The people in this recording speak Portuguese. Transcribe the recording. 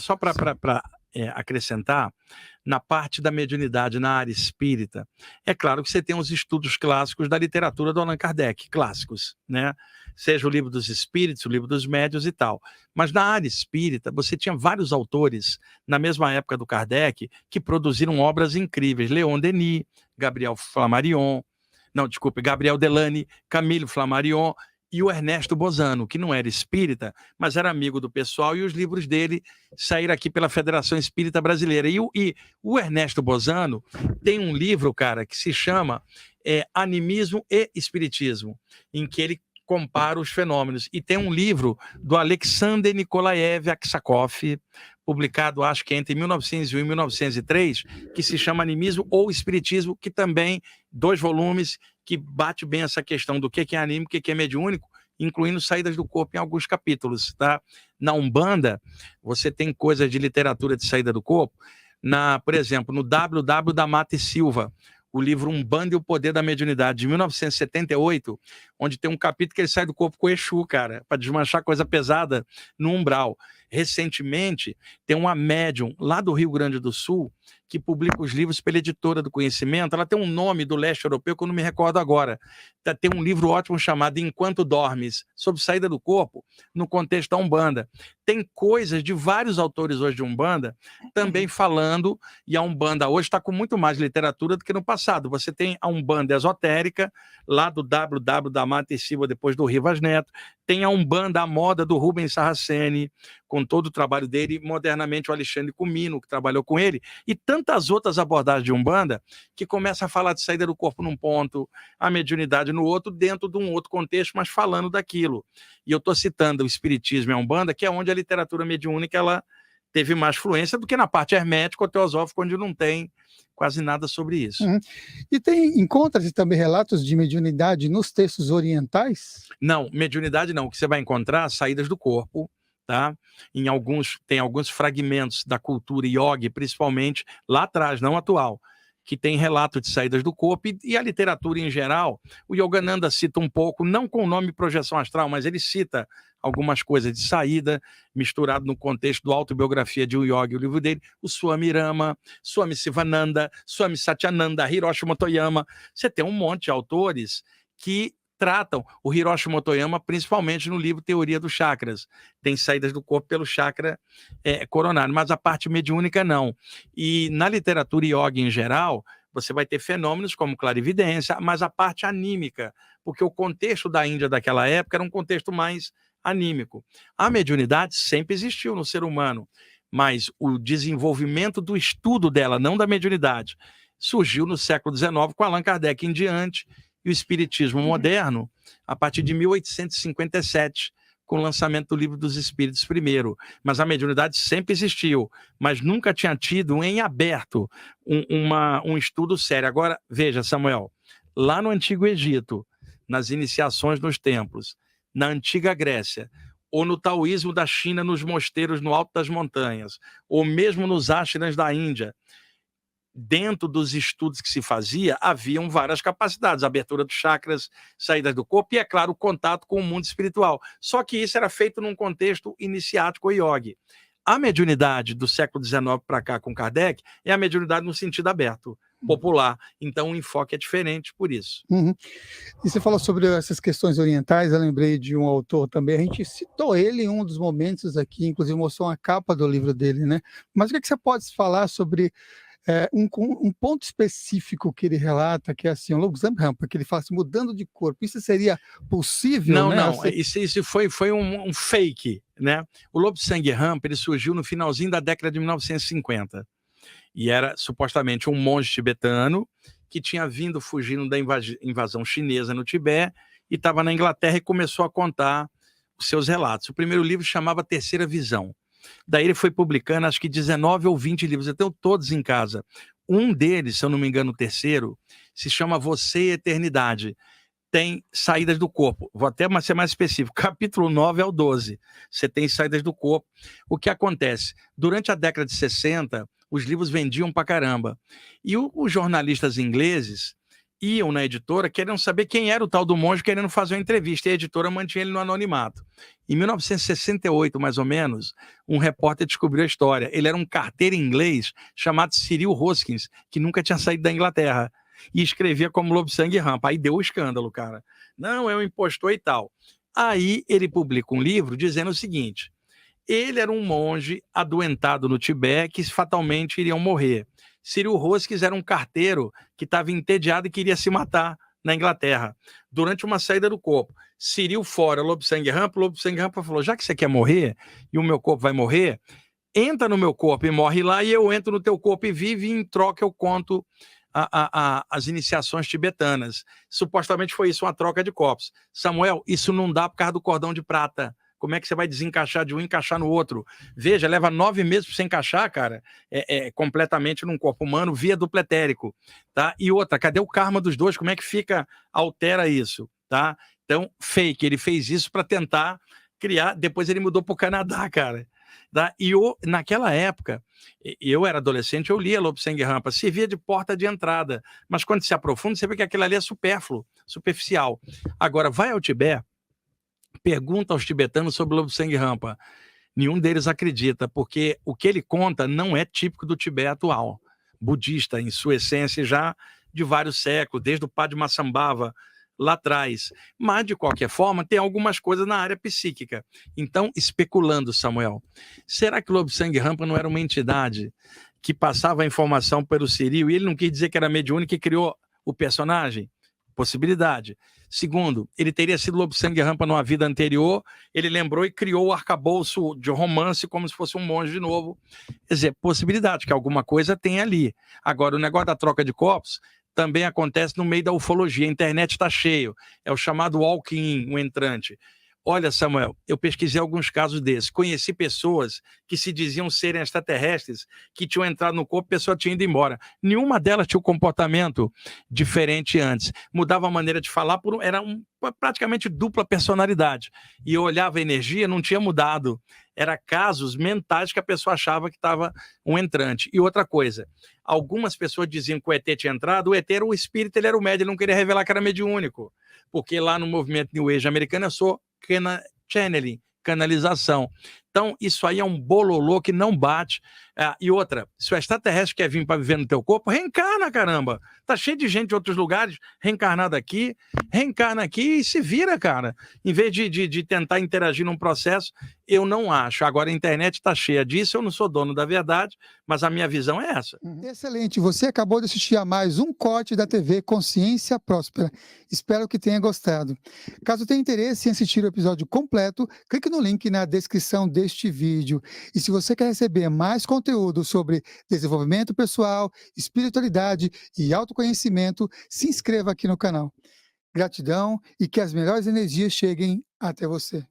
só para acrescentar, na parte da mediunidade, na área espírita, é claro que você tem os estudos clássicos da literatura do Allan Kardec, clássicos, né? Seja o Livro dos Espíritos, o Livro dos Médiuns e tal. Mas na área espírita, você tinha vários autores, na mesma época do Kardec, que produziram obras incríveis. Leon Denis, Gabriel Flammarion, não, desculpe, Gabriel Delany, Camille Flammarion e o Ernesto Bozano, que não era espírita, mas era amigo do pessoal, e os livros dele saíram aqui pela Federação Espírita Brasileira. E o Ernesto Bozano tem um livro, cara, que se chama Animismo e Espiritismo, em que ele compara os fenômenos. E tem um livro do Alexander Nikolaev Aksakov, publicado, acho que entre 1901 e 1903, que se chama Animismo ou Espiritismo, que também, 2 volumes, que bate bem essa questão do que é anímico, o que é mediúnico, incluindo saídas do corpo em alguns capítulos, tá? Na Umbanda, você tem coisas de literatura de saída do corpo, por exemplo, no W.W. da Mata e Silva, o livro Umbanda e o Poder da Mediunidade, de 1978, onde tem um capítulo que ele sai do corpo com o Exu, cara, para desmanchar coisa pesada no umbral. Recentemente, tem uma médium lá do Rio Grande do Sul que publica os livros pela Editora do Conhecimento. Ela tem um nome do leste europeu que eu não me recordo agora. Tem um livro ótimo chamado Enquanto Dormes, sobre saída do corpo no contexto da Umbanda. Tem coisas de vários autores hoje de Umbanda também falando, e a Umbanda hoje está com muito mais literatura do que no passado. Você tem a Umbanda esotérica, lá do W.W. da Mata e Silva, depois do Rivas Neto. Tem a Umbanda à moda do Rubens Saraceni, com todo o trabalho dele, modernamente o Alexandre Comino, que trabalhou com ele, e tantas outras abordagens de Umbanda, que começa a falar de saída do corpo num ponto, a mediunidade no outro, dentro de um outro contexto, mas falando daquilo. E eu estou citando o Espiritismo e a Umbanda, que é onde a literatura mediúnica ela teve mais fluência do que na parte hermética ou teosófica, onde não tem quase nada sobre isso. E encontra-se também relatos de mediunidade nos textos orientais? Não, mediunidade não. O que você vai encontrar, saídas do corpo, tá? Tem alguns fragmentos da cultura yogi, principalmente lá atrás, não atual, que tem relato de saídas do corpo, e a literatura em geral. O Yogananda cita um pouco, não com o nome projeção astral, mas ele cita algumas coisas de saída, misturado no contexto do Autobiografia de um Yogi, o livro dele, o Swami Rama, Swami Sivananda, Swami Satyananda, Hiroshi Motoyama. Você tem um monte de autores que tratam o Hiroshi Motoyama, principalmente no livro Teoria dos Chakras. Tem saídas do corpo pelo chakra coronário, mas a parte mediúnica não. E na literatura yoga em geral, você vai ter fenômenos como clarividência, mas a parte anímica, porque o contexto da Índia daquela época era um contexto mais anímico. A mediunidade sempre existiu no ser humano, mas o desenvolvimento do estudo dela, não da mediunidade, surgiu no século XIX com Allan Kardec em diante, e o espiritismo moderno a partir de 1857, com o lançamento do Livro dos Espíritos primeiro. Mas a mediunidade sempre existiu, mas nunca tinha tido em aberto um estudo sério. Agora, veja, Samuel, lá no Antigo Egito, nas iniciações nos templos, na Antiga Grécia, ou no taoísmo da China, nos mosteiros no alto das montanhas, ou mesmo nos ashrams da Índia, dentro dos estudos que se fazia, haviam várias capacidades, abertura dos chakras, saídas do corpo e, é claro, o contato com o mundo espiritual. Só que isso era feito num contexto iniciático yogi. A mediunidade do século XIX para cá com Kardec é a mediunidade no sentido aberto, popular. Então o enfoque é diferente por isso. E você falou sobre essas questões orientais, eu lembrei de um autor também, a gente citou ele em um dos momentos aqui, inclusive mostrou uma capa do livro dele, né? Mas o que você pode falar sobre um ponto específico que ele relata, que é assim, o Lobsang-Rampa, que ele fala assim, mudando de corpo, isso seria possível? Não, né? não, isso foi um fake, né? O Lobsang-Rampa, ele surgiu no finalzinho da década de 1950, e era supostamente um monge tibetano que tinha vindo fugindo da invasão chinesa no Tibete, e estava na Inglaterra e começou a contar os seus relatos. O primeiro livro chamava Terceira Visão. Daí ele foi publicando, acho que 19 ou 20 livros, eu tenho todos em casa. Um deles, se eu não me engano, o terceiro, se chama Você e Eternidade. Tem saídas do corpo. Vou até ser mais específico. Capítulo 9 ao 12. Você tem saídas do corpo. O que acontece? Durante a década de 60, os livros vendiam pra caramba. E os jornalistas ingleses iam na editora querendo saber quem era o tal do monge, querendo fazer uma entrevista, e a editora mantinha ele no anonimato. Em 1968, mais ou menos, um repórter descobriu a história. Ele era um carteiro inglês chamado Cyril Hoskins, que nunca tinha saído da Inglaterra, e escrevia como Lobsang Rampa. Aí deu o escândalo, cara. Não, é um impostor e tal. Aí ele publica um livro dizendo o seguinte: ele era um monge adoentado no Tibete que fatalmente iriam morrer. Cyril Hoskins era um carteiro que estava entediado e queria se matar na Inglaterra, durante uma saída do corpo. Cyril fora, Lobsang Rampa falou: já que você quer morrer e o meu corpo vai morrer, entra no meu corpo e morre lá, e eu entro no teu corpo e vive, e em troca eu conto as iniciações tibetanas. Supostamente foi isso, uma troca de corpos. Samuel, isso não dá por causa do cordão de prata. Como é que você vai desencaixar de um e encaixar no outro? Veja, leva 9 meses para você encaixar, cara, completamente num corpo humano via duplo etérico, tá? E outra, cadê o karma dos dois? Como é que fica, altera isso, tá? Então, fake, ele fez isso para tentar criar, depois ele mudou para o Canadá, cara. Tá? E naquela época, eu era adolescente, eu lia Lobsang Rampa, servia de porta de entrada, mas quando se aprofunda, você vê que aquilo ali é supérfluo, superficial. Agora, vai ao Tibete, pergunta aos tibetanos sobre Lobsang Rampa. Nenhum deles acredita, porque o que ele conta não é típico do Tibete atual, budista, em sua essência, já de vários séculos, desde o Padmasambhava, lá atrás. Mas, de qualquer forma, tem algumas coisas na área psíquica. Então, especulando, Samuel, será que Lobsang Rampa não era uma entidade que passava a informação pelo Cyril e ele não quis dizer que era mediúnico e criou o personagem? Possibilidade. Segundo, ele teria sido Lobsang Rampa numa vida anterior, ele lembrou e criou o arcabouço de romance como se fosse um monge de novo. Quer dizer, possibilidade, que alguma coisa tem ali. Agora, o negócio da troca de corpos também acontece no meio da ufologia. A internet está cheio. É o chamado walk-in, o entrante. Olha, Samuel, eu pesquisei alguns casos desses. Conheci pessoas que se diziam serem extraterrestres, que tinham entrado no corpo, a pessoa tinha ido embora. Nenhuma delas tinha um comportamento diferente antes. Mudava a maneira de falar, era praticamente dupla personalidade. E eu olhava a energia, não tinha mudado. Era casos mentais que a pessoa achava que estava um entrante. E outra coisa, algumas pessoas diziam que o ET tinha entrado, o ET era o espírito, ele era o médium, ele não queria revelar que era mediúnico. Porque lá no movimento New Age americano eu sou channeling, canalização. Então, isso aí é um bololô que não bate. E outra, se o extraterrestre quer vir para viver no teu corpo, reencarna, caramba. Tá cheio de gente de outros lugares, reencarnada aqui, reencarna aqui e se vira, cara. Em vez de tentar interagir num processo, eu não acho. Agora, a internet está cheia disso, eu não sou dono da verdade, mas a minha visão é essa. Excelente. Você acabou de assistir a mais um corte da TV Consciência Próspera. Espero que tenha gostado. Caso tenha interesse em assistir o episódio completo, clique no link na descrição deste vídeo. E se você quer receber mais conteúdo sobre desenvolvimento pessoal, espiritualidade e autoconhecimento, se inscreva aqui no canal. Gratidão e que as melhores energias cheguem até você.